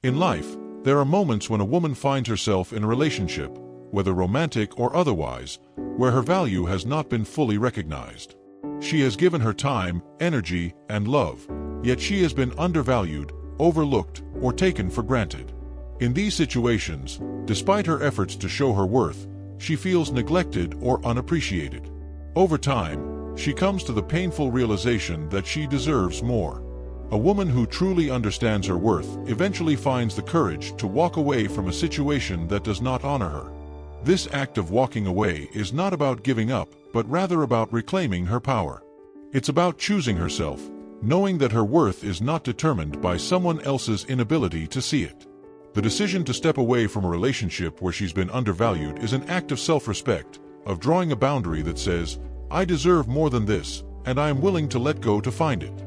In life, there are moments when a woman finds herself in a relationship, whether romantic or otherwise, where her value has not been fully recognized. She has given her time, energy, and love, yet she has been undervalued, overlooked, or taken for granted. In these situations, despite her efforts to show her worth, she feels neglected or unappreciated. Over time, she comes to the painful realization that she deserves more. A woman who truly understands her worth eventually finds the courage to walk away from a situation that does not honor her. This act of walking away is not about giving up, but rather about reclaiming her power. It's about choosing herself, knowing that her worth is not determined by someone else's inability to see it. The decision to step away from a relationship where she's been undervalued is an act of self-respect, of drawing a boundary that says, "I deserve more than this, and I am willing to let go to find it."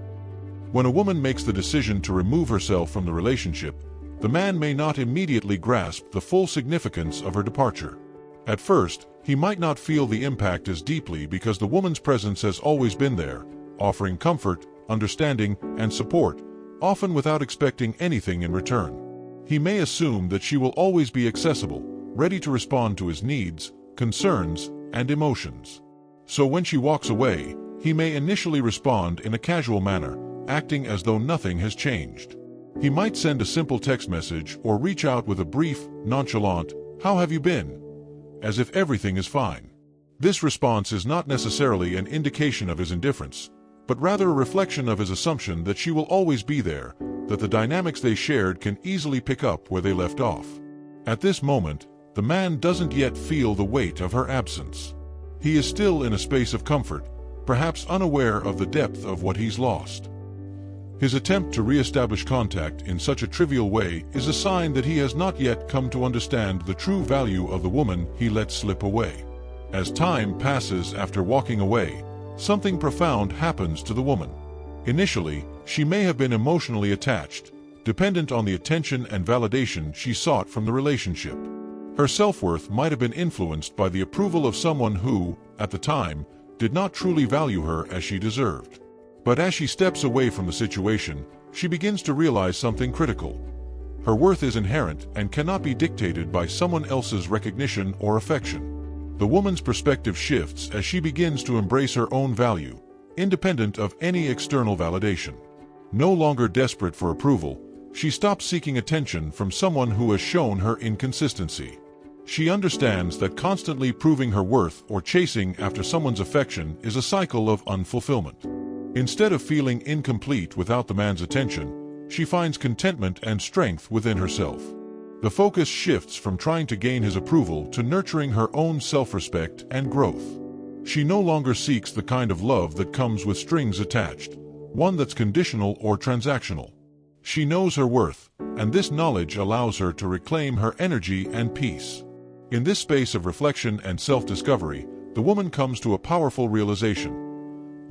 When a woman makes the decision to remove herself from the relationship, the man may not immediately grasp the full significance of her departure. At first, he might not feel the impact as deeply because the woman's presence has always been there, offering comfort, understanding, and support, often without expecting anything in return. He may assume that she will always be accessible, ready to respond to his needs, concerns, and emotions. So when she walks away, he may initially respond in a casual manner, acting as though nothing has changed. He might send a simple text message or reach out with a brief, nonchalant, "How have you been?" as if everything is fine. This response is not necessarily an indication of his indifference, but rather a reflection of his assumption that she will always be there, that the dynamics they shared can easily pick up where they left off. At this moment, the man doesn't yet feel the weight of her absence. He is still in a space of comfort, perhaps unaware of the depth of what he's lost. His attempt to re-establish contact in such a trivial way is a sign that he has not yet come to understand the true value of the woman he let slip away. As time passes after walking away, something profound happens to the woman. Initially, she may have been emotionally attached, dependent on the attention and validation she sought from the relationship. Her self-worth might have been influenced by the approval of someone who, at the time, did not truly value her as she deserved. But as she steps away from the situation, she begins to realize something critical. Her worth is inherent and cannot be dictated by someone else's recognition or affection. The woman's perspective shifts as she begins to embrace her own value, independent of any external validation. No longer desperate for approval, she stops seeking attention from someone who has shown her inconsistency. She understands that constantly proving her worth or chasing after someone's affection is a cycle of unfulfillment. Instead of feeling incomplete without the man's attention, she finds contentment and strength within herself. The focus shifts from trying to gain his approval to nurturing her own self-respect and growth. She no longer seeks the kind of love that comes with strings attached, one that's conditional or transactional. She knows her worth, and this knowledge allows her to reclaim her energy and peace. In this space of reflection and self-discovery, the woman comes to a powerful realization.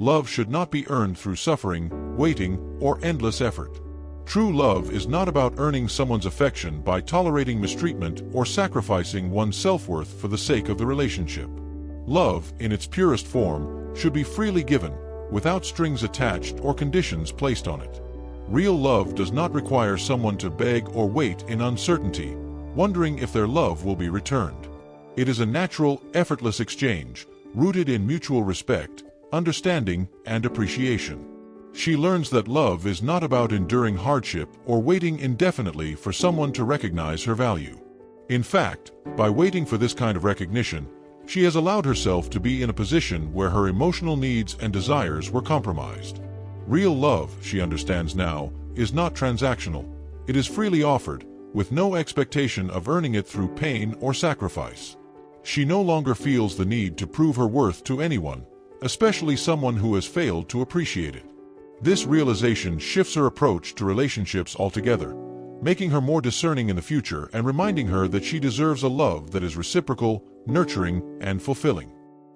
Love should not be earned through suffering, waiting, or endless effort. True love is not about earning someone's affection by tolerating mistreatment or sacrificing one's self-worth for the sake of the relationship. Love, in its purest form, should be freely given, without strings attached or conditions placed on it. Real love does not require someone to beg or wait in uncertainty, wondering if their love will be returned. It is a natural, effortless exchange, rooted in mutual respect, understanding, and appreciation. She learns that love is not about enduring hardship or waiting indefinitely for someone to recognize her value. In fact, by waiting for this kind of recognition, she has allowed herself to be in a position where her emotional needs and desires were compromised. Real love, she understands now, is not transactional. It is freely offered, with no expectation of earning it through pain or sacrifice. She no longer feels the need to prove her worth to anyone, especially someone who has failed to appreciate it. This realization shifts her approach to relationships altogether, making her more discerning in the future and reminding her that she deserves a love that is reciprocal, nurturing, and fulfilling.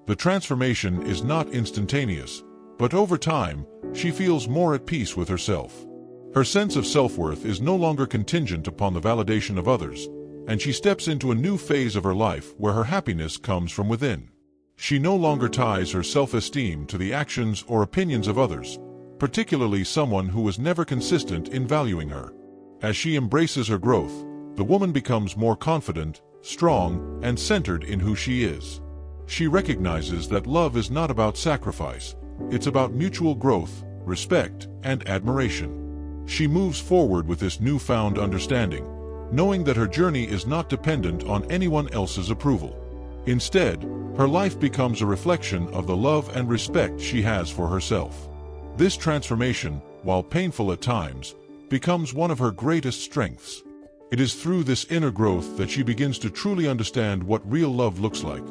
The transformation is not instantaneous, but over time, she feels more at peace with herself. Her sense of self-worth is no longer contingent upon the validation of others, and she steps into a new phase of her life where her happiness comes from within. She no longer ties her self-esteem to the actions or opinions of others, particularly someone who was never consistent in valuing her. As she embraces her growth, the woman becomes more confident, strong, and centered in who she is. She recognizes that love is not about sacrifice, it's about mutual growth, respect, and admiration. She moves forward with this newfound understanding, knowing that her journey is not dependent on anyone else's approval. Instead, her life becomes a reflection of the love and respect she has for herself. This transformation, while painful at times, becomes one of her greatest strengths. It is through this inner growth that she begins to truly understand what real love looks like,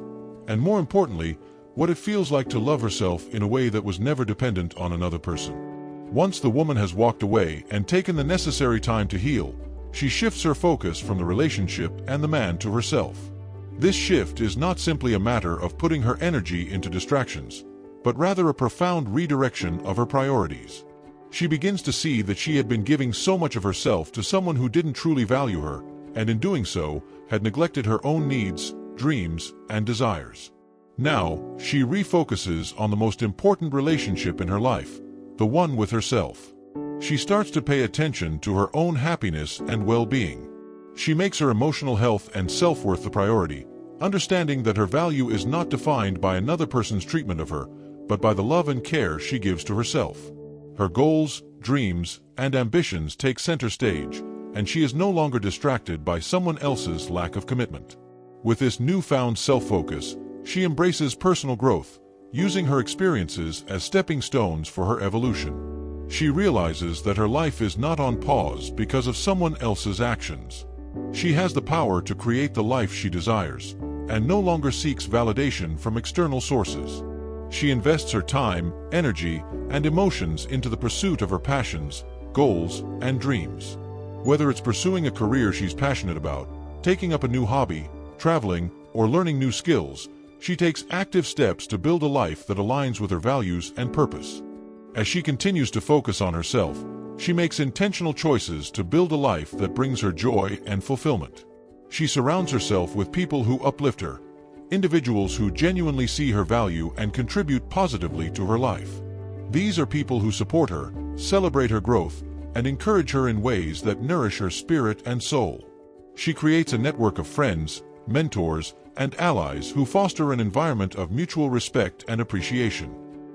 and more importantly, what it feels like to love herself in a way that was never dependent on another person. Once the woman has walked away and taken the necessary time to heal, she shifts her focus from the relationship and the man to herself. This shift is not simply a matter of putting her energy into distractions, but rather a profound redirection of her priorities. She begins to see that she had been giving so much of herself to someone who didn't truly value her, and in doing so, had neglected her own needs, dreams, and desires. Now, she refocuses on the most important relationship in her life, the one with herself. She starts to pay attention to her own happiness and well-being. She makes her emotional health and self-worth the priority, understanding that her value is not defined by another person's treatment of her, but by the love and care she gives to herself. Her goals, dreams, and ambitions take center stage, and she is no longer distracted by someone else's lack of commitment. With this newfound self-focus, she embraces personal growth, using her experiences as stepping stones for her evolution. She realizes that her life is not on pause because of someone else's actions. She has the power to create the life she desires, and no longer seeks validation from external sources. She invests her time, energy, and emotions into the pursuit of her passions, goals, and dreams. Whether it's pursuing a career she's passionate about, taking up a new hobby, traveling, or learning new skills, she takes active steps to build a life that aligns with her values and purpose. As she continues to focus on herself, she makes intentional choices to build a life that brings her joy and fulfillment. She surrounds herself with people who uplift her, individuals who genuinely see her value and contribute positively to her life. These are people who support her, celebrate her growth, and encourage her in ways that nourish her spirit and soul. She creates a network of friends, mentors, and allies who foster an environment of mutual respect and appreciation.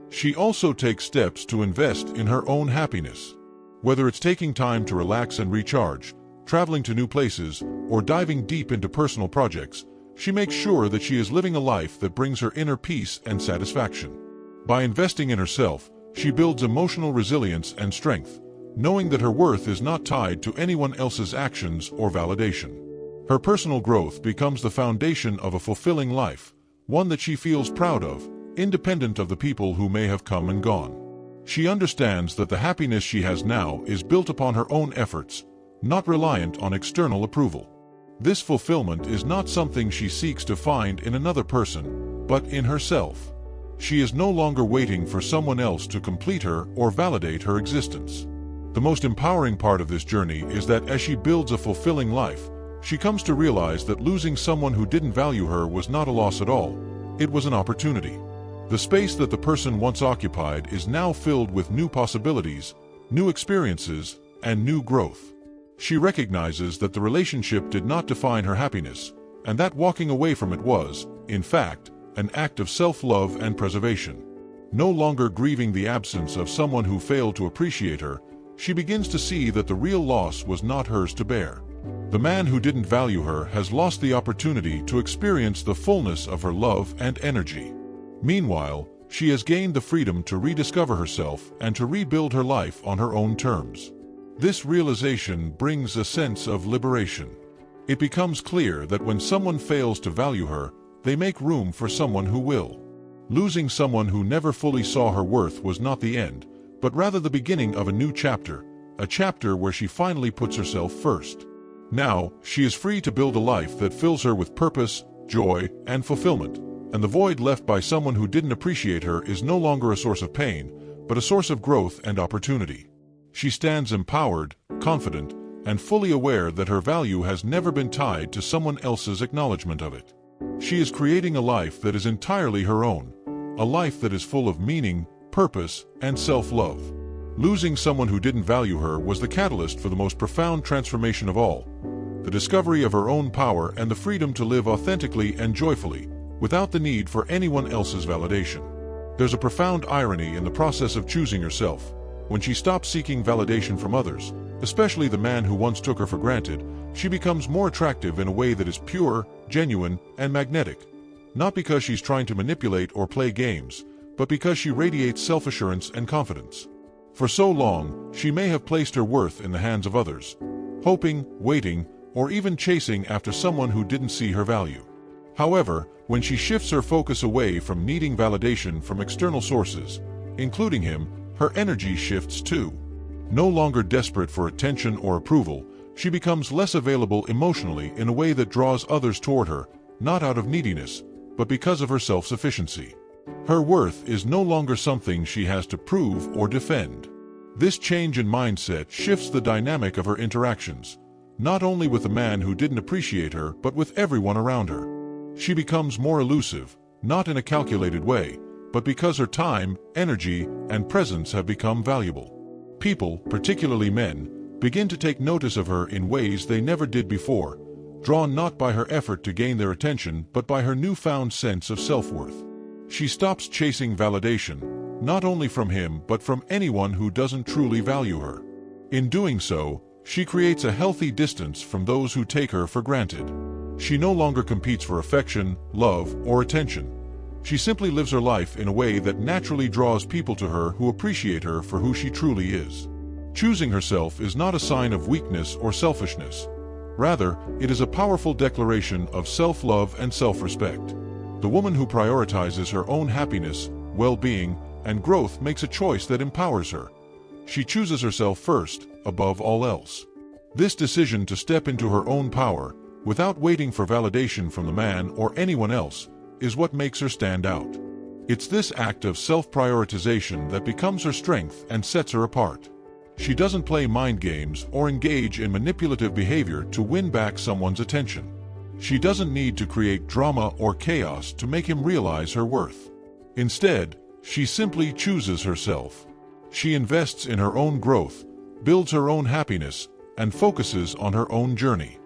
She also takes steps to invest in her own happiness. Whether it's taking time to relax and recharge, traveling to new places, or diving deep into personal projects, she makes sure that she is living a life that brings her inner peace and satisfaction. By investing in herself, she builds emotional resilience and strength, knowing that her worth is not tied to anyone else's actions or validation. Her personal growth becomes the foundation of a fulfilling life, one that she feels proud of, independent of the people who may have come and gone. She understands that the happiness she has now is built upon her own efforts, not reliant on external approval. This fulfillment is not something she seeks to find in another person, but in herself. She is no longer waiting for someone else to complete her or validate her existence. The most empowering part of this journey is that as she builds a fulfilling life, she comes to realize that losing someone who didn't value her was not a loss at all. It was an opportunity. The space that the person once occupied is now filled with new possibilities, new experiences, and new growth. She recognizes that the relationship did not define her happiness, and that walking away from it was, in fact, an act of self-love and preservation. No longer grieving the absence of someone who failed to appreciate her, she begins to see that the real loss was not hers to bear. The man who didn't value her has lost the opportunity to experience the fullness of her love and energy. Meanwhile, she has gained the freedom to rediscover herself and to rebuild her life on her own terms. This realization brings a sense of liberation. It becomes clear that when someone fails to value her, they make room for someone who will. Losing someone who never fully saw her worth was not the end, but rather the beginning of a new chapter, a chapter where she finally puts herself first. Now, she is free to build a life that fills her with purpose, joy, and fulfillment, and the void left by someone who didn't appreciate her is no longer a source of pain, but a source of growth and opportunity. She stands empowered, confident, and fully aware that her value has never been tied to someone else's acknowledgement of it. She is creating a life that is entirely her own, a life that is full of meaning, purpose, and self-love. Losing someone who didn't value her was the catalyst for the most profound transformation of all, the discovery of her own power and the freedom to live authentically and joyfully, without the need for anyone else's validation. There's a profound irony in the process of choosing herself. When she stops seeking validation from others, especially the man who once took her for granted, she becomes more attractive in a way that is pure, genuine, and magnetic. Not because she's trying to manipulate or play games, but because she radiates self-assurance and confidence. For so long, she may have placed her worth in the hands of others, hoping, waiting, or even chasing after someone who didn't see her value. However, when she shifts her focus away from needing validation from external sources, including him, her energy shifts too. No longer desperate for attention or approval, she becomes less available emotionally in a way that draws others toward her, not out of neediness, but because of her self-sufficiency. Her worth is no longer something she has to prove or defend. This change in mindset shifts the dynamic of her interactions, not only with the man who didn't appreciate her but with everyone around her. She becomes more elusive, not in a calculated way, but because her time, energy, and presence have become valuable. People, particularly men, begin to take notice of her in ways they never did before, drawn not by her effort to gain their attention but by her newfound sense of self-worth. She stops chasing validation, not only from him but from anyone who doesn't truly value her. In doing so, she creates a healthy distance from those who take her for granted. She no longer competes for affection, love, or attention. She simply lives her life in a way that naturally draws people to her who appreciate her for who she truly is. Choosing herself is not a sign of weakness or selfishness. Rather, it is a powerful declaration of self-love and self-respect. The woman who prioritizes her own happiness, well-being, and growth makes a choice that empowers her. She chooses herself first, above all else. This decision to step into her own power, without waiting for validation from the man or anyone else, is what makes her stand out. It's this act of self-prioritization that becomes her strength and sets her apart. She doesn't play mind games or engage in manipulative behavior to win back someone's attention. She doesn't need to create drama or chaos to make him realize her worth. Instead, she simply chooses herself. She invests in her own growth, builds her own happiness, and focuses on her own journey.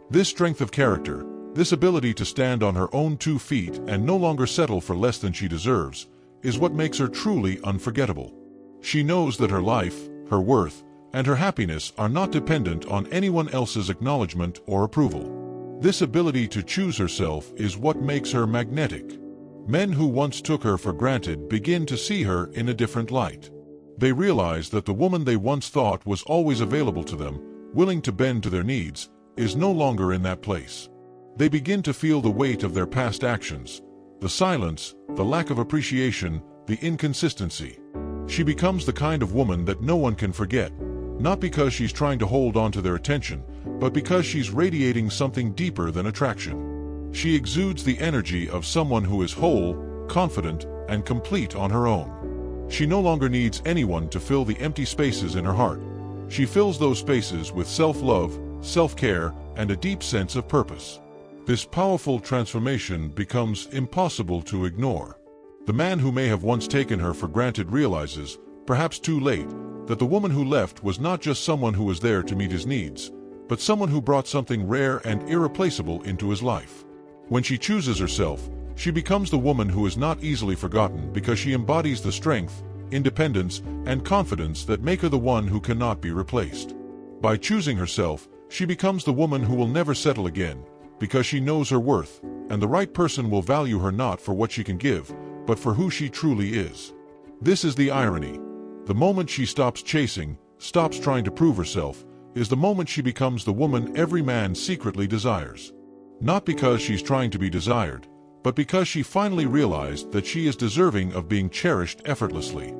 This strength of character, this ability to stand on her own 2 feet and no longer settle for less than she deserves, is what makes her truly unforgettable. She knows that her life, her worth, and her happiness are not dependent on anyone else's acknowledgement or approval. This ability to choose herself is what makes her magnetic. Men who once took her for granted begin to see her in a different light. They realize that the woman they once thought was always available to them, willing to bend to their needs, is no longer in that place. They begin to feel the weight of their past actions, the silence, the lack of appreciation, the inconsistency. She becomes the kind of woman that no one can forget, not because she's trying to hold on to their attention, but because she's radiating something deeper than attraction. She exudes the energy of someone who is whole, confident, and complete on her own. She no longer needs anyone to fill the empty spaces in her heart. She fills those spaces with self-love, self-care, and a deep sense of purpose. This powerful transformation becomes impossible to ignore. The man who may have once taken her for granted realizes, perhaps too late, that the woman who left was not just someone who was there to meet his needs, but someone who brought something rare and irreplaceable into his life. When she chooses herself, she becomes the woman who is not easily forgotten because she embodies the strength, independence, and confidence that make her the one who cannot be replaced. By choosing herself, she becomes the woman who will never settle again, because she knows her worth, and the right person will value her not for what she can give, but for who she truly is. This is the irony. The moment she stops chasing, stops trying to prove herself, is the moment she becomes the woman every man secretly desires. Not because she's trying to be desired, but because she finally realized that she is deserving of being cherished effortlessly.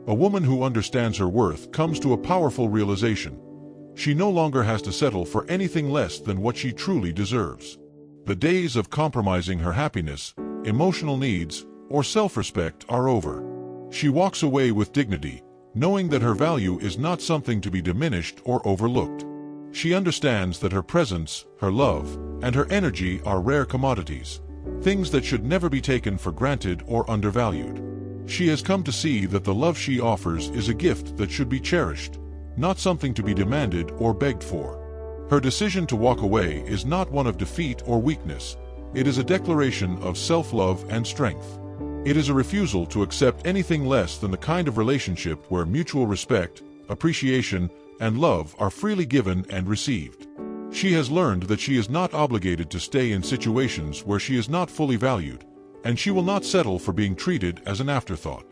A woman who understands her worth comes to a powerful realization. She no longer has to settle for anything less than what she truly deserves. The days of compromising her happiness, emotional needs, or self-respect are over. She walks away with dignity, knowing that her value is not something to be diminished or overlooked. She understands that her presence, her love, and her energy are rare commodities, things that should never be taken for granted or undervalued. She has come to see that the love she offers is a gift that should be cherished, not something to be demanded or begged for. Her decision to walk away is not one of defeat or weakness. It is a declaration of self-love and strength. It is a refusal to accept anything less than the kind of relationship where mutual respect, appreciation, and love are freely given and received. She has learned that she is not obligated to stay in situations where she is not fully valued, and she will not settle for being treated as an afterthought.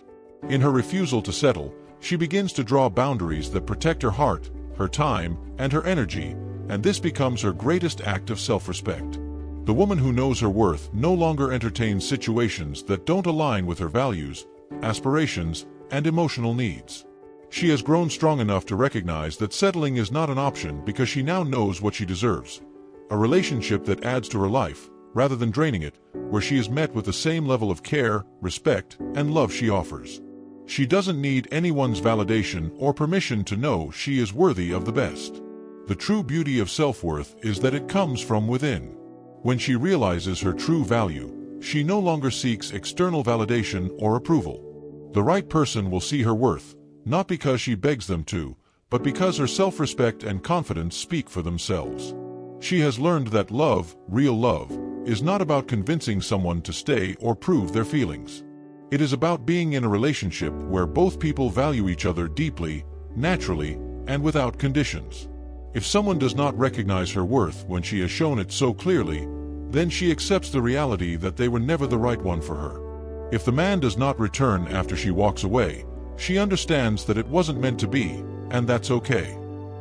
In her refusal to settle, she begins to draw boundaries that protect her heart, her time, and her energy, and this becomes her greatest act of self-respect. The woman who knows her worth no longer entertains situations that don't align with her values, aspirations, and emotional needs. She has grown strong enough to recognize that settling is not an option because she now knows what she deserves: a relationship that adds to her life, rather than draining it, where she is met with the same level of care, respect, and love she offers. She doesn't need anyone's validation or permission to know she is worthy of the best. The true beauty of self-worth is that it comes from within. When she realizes her true value, she no longer seeks external validation or approval. The right person will see her worth, not because she begs them to, but because her self-respect and confidence speak for themselves. She has learned that love, real love, is not about convincing someone to stay or prove their feelings. It is about being in a relationship where both people value each other deeply, naturally, and without conditions. If someone does not recognize her worth when she has shown it so clearly, then she accepts the reality that they were never the right one for her. If the man does not return after she walks away, she understands that it wasn't meant to be, and that's okay.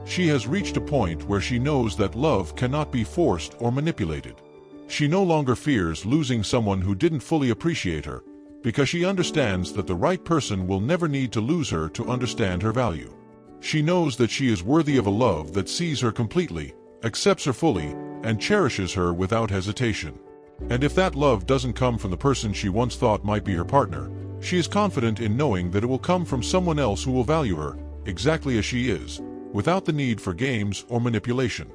She has reached a point where she knows that love cannot be forced or manipulated. She no longer fears losing someone who didn't fully appreciate her, because she understands that the right person will never need to lose her to understand her value. She knows that she is worthy of a love that sees her completely, accepts her fully, and cherishes her without hesitation. And if that love doesn't come from the person she once thought might be her partner, she is confident in knowing that it will come from someone else who will value her, exactly as she is, without the need for games or manipulation.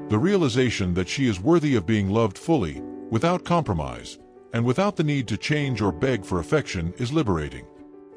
The realization that she is worthy of being loved fully, without compromise, and without the need to change or beg for affection is liberating.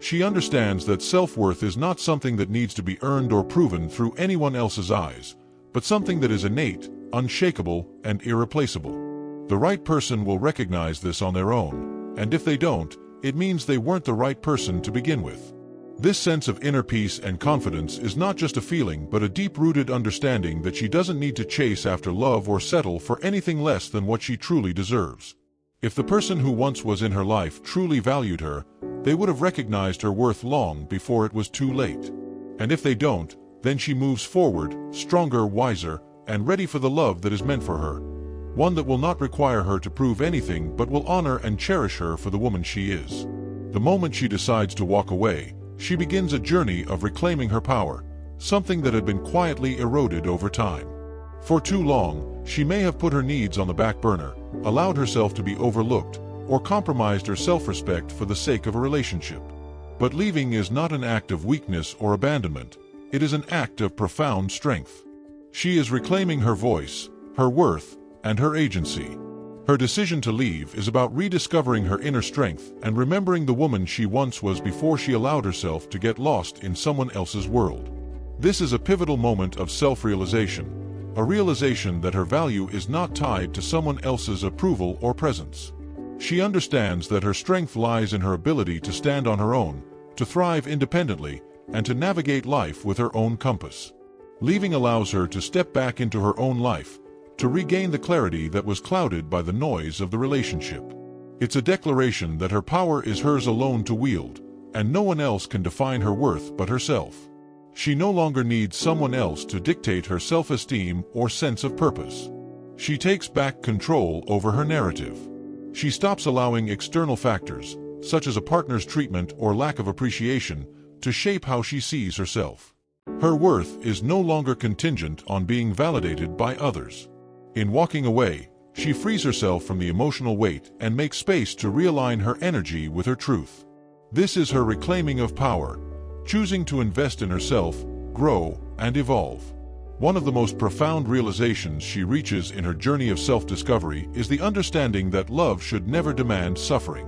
She understands that self-worth is not something that needs to be earned or proven through anyone else's eyes, but something that is innate, unshakable, and irreplaceable. The right person will recognize this on their own, and if they don't, it means they weren't the right person to begin with. This sense of inner peace and confidence is not just a feeling but a deep-rooted understanding that she doesn't need to chase after love or settle for anything less than what she truly deserves. If the person who once was in her life truly valued her, they would have recognized her worth long before it was too late. And if they don't, then she moves forward, stronger, wiser, and ready for the love that is meant for her. One that will not require her to prove anything but will honor and cherish her for the woman she is. The moment she decides to walk away, she begins a journey of reclaiming her power, something that had been quietly eroded over time. For too long, she may have put her needs on the back burner, allowed herself to be overlooked, or compromised her self-respect for the sake of a relationship. But leaving is not an act of weakness or abandonment. It is an act of profound strength. She is reclaiming her voice, her worth, and her agency. Her decision to leave is about rediscovering her inner strength and remembering the woman she once was before she allowed herself to get lost in someone else's world. This is a pivotal moment of self-realization, a realization that her value is not tied to someone else's approval or presence. She understands that her strength lies in her ability to stand on her own, to thrive independently, and to navigate life with her own compass. Leaving allows her to step back into her own life, to regain the clarity that was clouded by the noise of the relationship. It's a declaration that her power is hers alone to wield, and no one else can define her worth but herself. She no longer needs someone else to dictate her self-esteem or sense of purpose. She takes back control over her narrative. She stops allowing external factors, such as a partner's treatment or lack of appreciation, to shape how she sees herself. Her worth is no longer contingent on being validated by others. In walking away, she frees herself from the emotional weight and makes space to realign her energy with her truth. This is her reclaiming of power, choosing to invest in herself, grow, and evolve. One of the most profound realizations she reaches in her journey of self-discovery is the understanding that love should never demand suffering.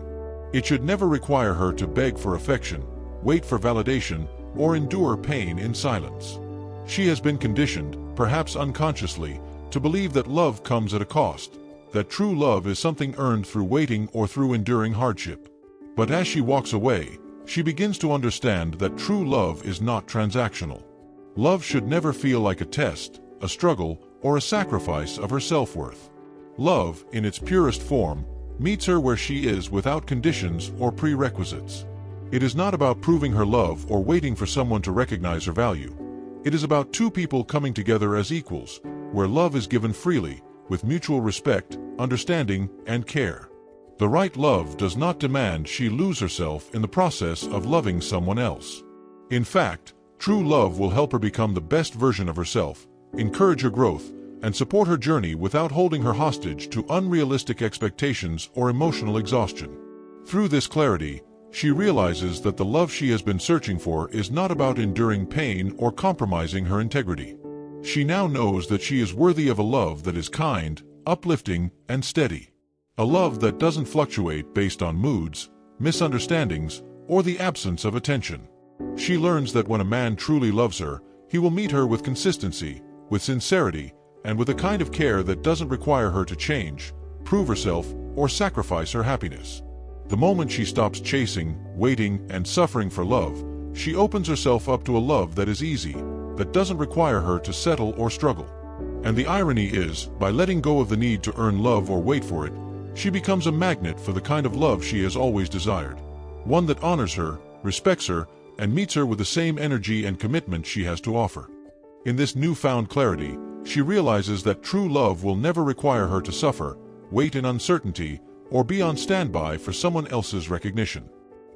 It should never require her to beg for affection, wait for validation, or endure pain in silence. She has been conditioned, perhaps unconsciously, to believe that love comes at a cost, that true love is something earned through waiting or through enduring hardship. But as she walks away, she begins to understand that true love is not transactional. Love should never feel like a test, a struggle, or a sacrifice of her self-worth. Love, in its purest form, meets her where she is without conditions or prerequisites. It is not about proving her love or waiting for someone to recognize her value. It is about two people coming together as equals, where love is given freely, with mutual respect, understanding, and care. The right love does not demand she lose herself in the process of loving someone else. In fact, true love will help her become the best version of herself, encourage her growth, and support her journey without holding her hostage to unrealistic expectations or emotional exhaustion. Through this clarity, she realizes that the love she has been searching for is not about enduring pain or compromising her integrity. She now knows that she is worthy of a love that is kind, uplifting, and steady. A love that doesn't fluctuate based on moods, misunderstandings, or the absence of attention. She learns that when a man truly loves her, he will meet her with consistency, with sincerity, and with a kind of care that doesn't require her to change, prove herself, or sacrifice her happiness. The moment she stops chasing, waiting, and suffering for love, she opens herself up to a love that is easy, that doesn't require her to settle or struggle. And the irony is, by letting go of the need to earn love or wait for it, she becomes a magnet for the kind of love she has always desired. One that honors her, respects her, and meets her with the same energy and commitment she has to offer. In this newfound clarity, she realizes that true love will never require her to suffer, wait in uncertainty, or be on standby for someone else's recognition.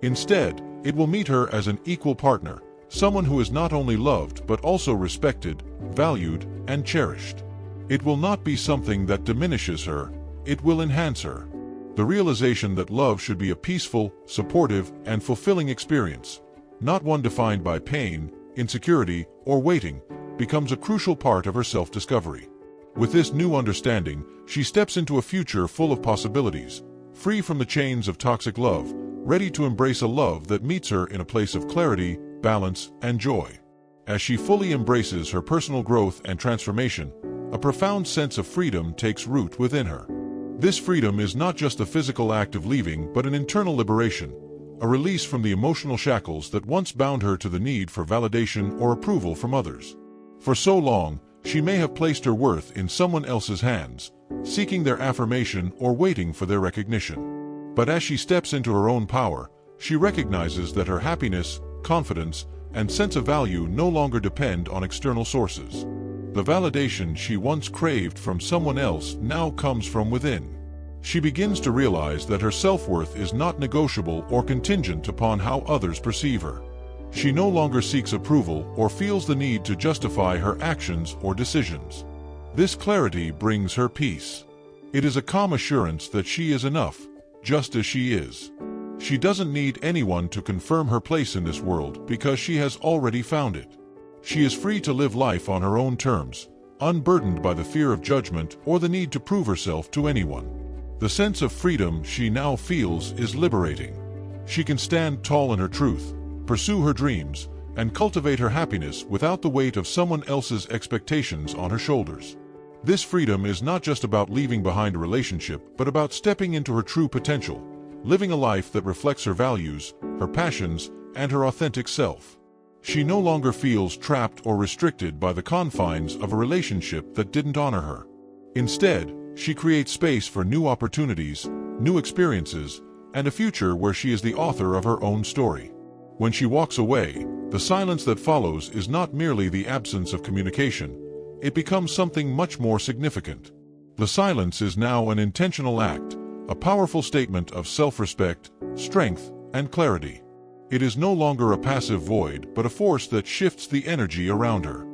Instead, it will meet her as an equal partner, someone who is not only loved but also respected, valued, and cherished. It will not be something that diminishes her, it will enhance her. The realization that love should be a peaceful, supportive, and fulfilling experience, not one defined by pain, insecurity, or waiting, becomes a crucial part of her self-discovery. With this new understanding, she steps into a future full of possibilities, free from the chains of toxic love, ready to embrace a love that meets her in a place of clarity, balance, and joy. As she fully embraces her personal growth and transformation, a profound sense of freedom takes root within her. This freedom is not just a physical act of leaving but an internal liberation, a release from the emotional shackles that once bound her to the need for validation or approval from others. For so long, she may have placed her worth in someone else's hands, seeking their affirmation or waiting for their recognition. But as she steps into her own power, she recognizes that her happiness, confidence, and sense of value no longer depend on external sources. The validation she once craved from someone else now comes from within. She begins to realize that her self-worth is not negotiable or contingent upon how others perceive her. She no longer seeks approval or feels the need to justify her actions or decisions. This clarity brings her peace. It is a calm assurance that she is enough, just as she is. She doesn't need anyone to confirm her place in this world because she has already found it. She is free to live life on her own terms, unburdened by the fear of judgment or the need to prove herself to anyone. The sense of freedom she now feels is liberating. She can stand tall in her truth, pursue her dreams, and cultivate her happiness without the weight of someone else's expectations on her shoulders. This freedom is not just about leaving behind a relationship, but about stepping into her true potential, living a life that reflects her values, her passions, and her authentic self. She no longer feels trapped or restricted by the confines of a relationship that didn't honor her. Instead, she creates space for new opportunities, new experiences, and a future where she is the author of her own story. When she walks away, the silence that follows is not merely the absence of communication, it becomes something much more significant. The silence is now an intentional act, a powerful statement of self-respect, strength, and clarity. It is no longer a passive void, but a force that shifts the energy around her.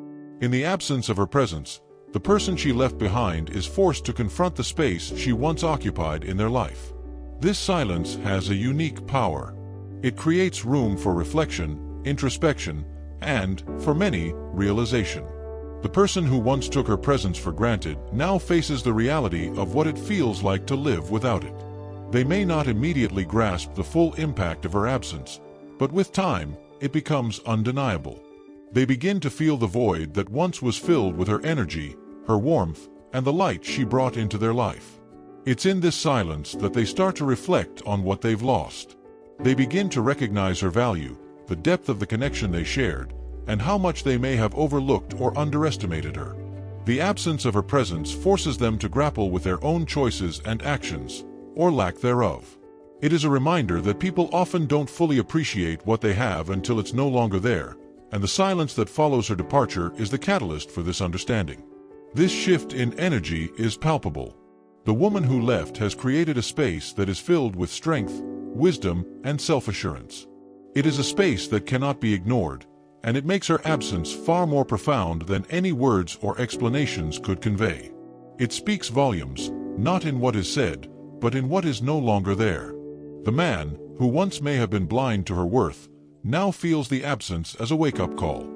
In the absence of her presence, the person she left behind is forced to confront the space she once occupied in their life. This silence has a unique power. It creates room for reflection, introspection, and, for many, realization. The person who once took her presence for granted now faces the reality of what it feels like to live without it. They may not immediately grasp the full impact of her absence, but with time, it becomes undeniable. They begin to feel the void that once was filled with her energy, her warmth, and the light she brought into their life. It's in this silence that they start to reflect on what they've lost. They begin to recognize her value, the depth of the connection they shared, and how much they may have overlooked or underestimated her. The absence of her presence forces them to grapple with their own choices and actions, or lack thereof. It is a reminder that people often don't fully appreciate what they have until it's no longer there, and the silence that follows her departure is the catalyst for this understanding. This shift in energy is palpable. The woman who left has created a space that is filled with strength, wisdom, and self-assurance. It is a space that cannot be ignored, and it makes her absence far more profound than any words or explanations could convey. It speaks volumes, not in what is said, but in what is no longer there. The man, who once may have been blind to her worth, now feels the absence as a wake-up call.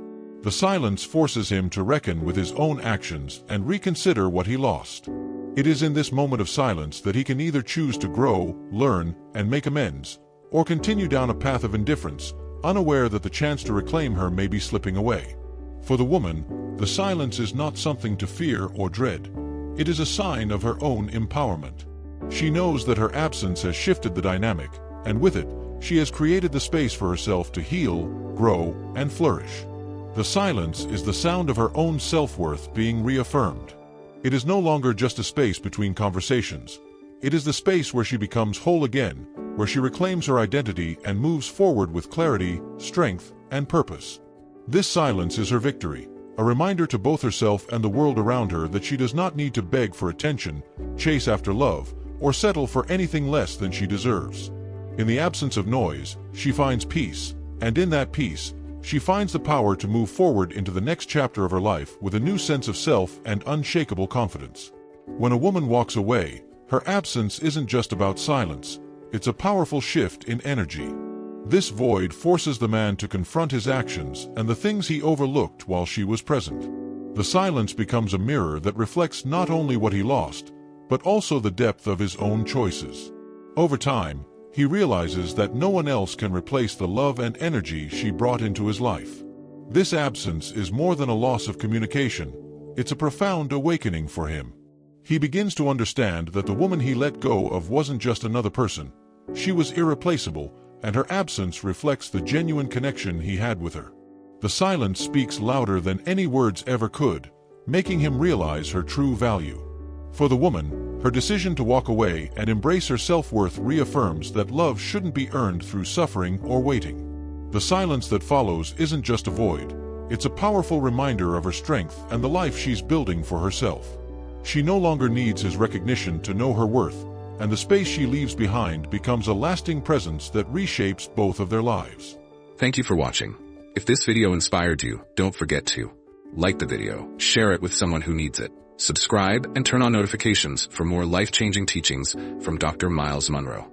The silence forces him to reckon with his own actions and reconsider what he lost. It is in this moment of silence that he can either choose to grow, learn, and make amends, or continue down a path of indifference, unaware that the chance to reclaim her may be slipping away. For the woman, the silence is not something to fear or dread. It is a sign of her own empowerment. She knows that her absence has shifted the dynamic, and with it, she has created the space for herself to heal, grow, and flourish. The silence is the sound of her own self-worth being reaffirmed. It is no longer just a space between conversations. It is the space where she becomes whole again, where she reclaims her identity and moves forward with clarity, strength, and purpose. This silence is her victory, a reminder to both herself and the world around her that she does not need to beg for attention, chase after love, or settle for anything less than she deserves. In the absence of noise, she finds peace, and in that peace, she finds the power to move forward into the next chapter of her life with a new sense of self and unshakable confidence. When a woman walks away, her absence isn't just about silence, it's a powerful shift in energy. This void forces the man to confront his actions and the things he overlooked while she was present. The silence becomes a mirror that reflects not only what he lost, but also the depth of his own choices. Over time, he realizes that no one else can replace the love and energy she brought into his life. This absence is more than a loss of communication, it's a profound awakening for him. He begins to understand that the woman he let go of wasn't just another person, she was irreplaceable, and her absence reflects the genuine connection he had with her. The silence speaks louder than any words ever could, making him realize her true value. For the woman, her decision to walk away and embrace her self-worth reaffirms that love shouldn't be earned through suffering or waiting. The silence that follows isn't just a void, it's a powerful reminder of her strength and the life she's building for herself. She no longer needs his recognition to know her worth, and the space she leaves behind becomes a lasting presence that reshapes both of their lives. Thank you for watching. If this video inspired you, don't forget to like the video, share it with someone who needs it, subscribe, and turn on notifications for more life-changing teachings from Dr. Myles Munroe.